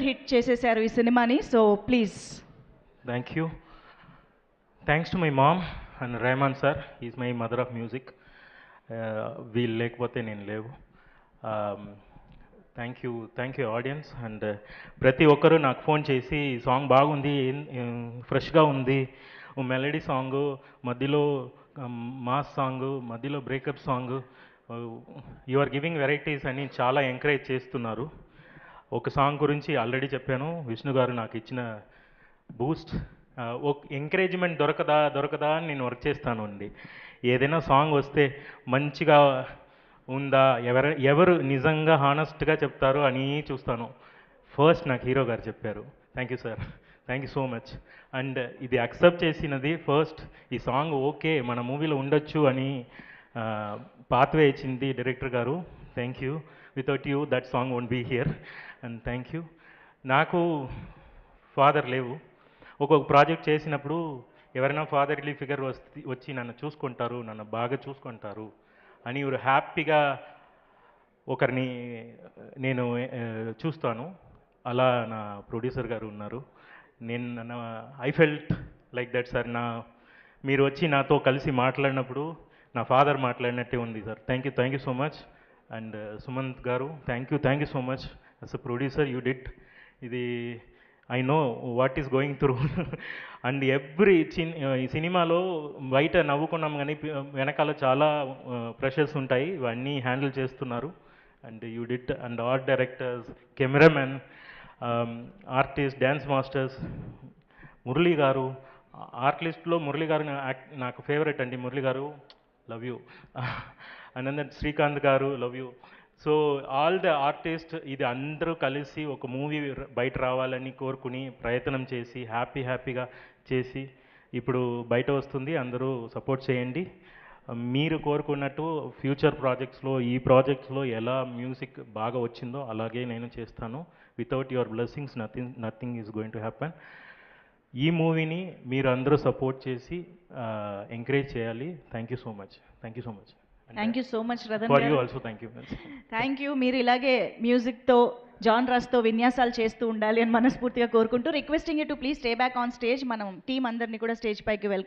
Hit చేసేసారు ఈ సినిమాని. So please. Thank you. Thanks to my mom and Rahman sir. He's my mother of music. వీళ్ళు లేకపోతే నేను లేవు. Thank you audience. అండ్ ప్రతి ఒక్కరూ నాకు ఫోన్ చేసి సాంగ్ బాగుంది, ఫ్రెష్గా ఉంది, మెలడీ సాంగు, మధ్యలో మాస్ సాంగు, మధ్యలో breakup song, you are giving varieties అని చాలా ఎంకరేజ్ చేస్తున్నారు. ఒక సాంగ్ గురించి ఆల్రెడీ చెప్పాను, విష్ణు గారు నాకు ఇచ్చిన బూస్ట్. ఎంకరేజ్మెంట్ దొరకదా అని నేను వర్క్ చేస్తాను అండి. ఏదైనా సాంగ్ వస్తే మంచిగా ఉందా, ఎవరు నిజంగా హానెస్ట్గా చెప్తారు అని చూస్తాను. ఫస్ట్ నాకు హీరో గారు చెప్పారు. Thank you sir, thank you so much. And ఇది యాక్సెప్ట్ చేసినది ఫస్ట్, ఈ సాంగ్ ఓకే మన మూవీలో ఉండొచ్చు అని పాత్వే ఇచ్చింది డైరెక్టర్ గారు. Thank you. Without you that song won't be here. And thank you. నాకు ఫాదర్ లేవు. ఒక్కొక్క ప్రాజెక్ట్ చేసినప్పుడు ఎవరైనా ఫాదర్లీ ఫిగర్ వచ్చి నన్ను చూసుకుంటారు, నన్ను బాగా చూసుకుంటారు అని హ్యాపీగా ఒకరిని నేను చూస్తాను. అలా నా ప్రొడ్యూసర్ గారు ఉన్నారు. నేను I felt like that sir. మీరు వచ్చి నాతో కలిసి మాట్లాడినప్పుడు నా ఫాదర్ మాట్లాడినట్టే ఉంది sir. Thank you so much. And Sumanth గారు thank you so much. As a producer you did ఇది. I know what is going through. And ఈ సినిమాలో బయట నవ్వుకున్నాం కానీ వెనకాల చాలా ప్రెషర్స్ ఉంటాయి, ఇవన్నీ హ్యాండిల్ చేస్తున్నారు. And you did. And art directors, cameraman, artist, dance masters, Murali గారు. ఆర్టిస్ట్లో మురళీ గారు నాకు ఫేవరెట్ అండి. మురళీ గారు లవ్ యూ. అండ్ శ్రీకాంత్ గారు love you. So all the artist ఇది అందరూ కలిసి ఒక మూవీ బయట రావాలని కోరుకుని ప్రయత్నం చేసి హ్యాపీగా చేసి ఇప్పుడు బయట వస్తుంది. అందరూ సపోర్ట్ చేయండి. మీరు కోరుకున్నట్టు ఫ్యూచర్ ప్రాజెక్ట్స్లో ఈ ప్రాజెక్ట్స్లో ఎలా మ్యూజిక్ బాగా వచ్చిందో అలాగే నేను చేస్తాను. Without your blessings nothing is going to happen. ఈ మూవీని మీరు అందరూ సపోర్ట్ చేసి ఎంకరేజ్ చేయాలి. Thank you so much. Thank you so much Ratan for you గారు. Also thank you. Thank you. మీరు ఇలాగే మ్యూజిక్తో జాన్రాస్తో విన్యాసాలు చేస్తూ ఉండాలి అని మనస్ఫూర్తిగా కోరుకుంటూ requesting you to please stay back on stage. మనం టీం అందరినీ కూడా స్టేజ్ పైకి వెల్కమ్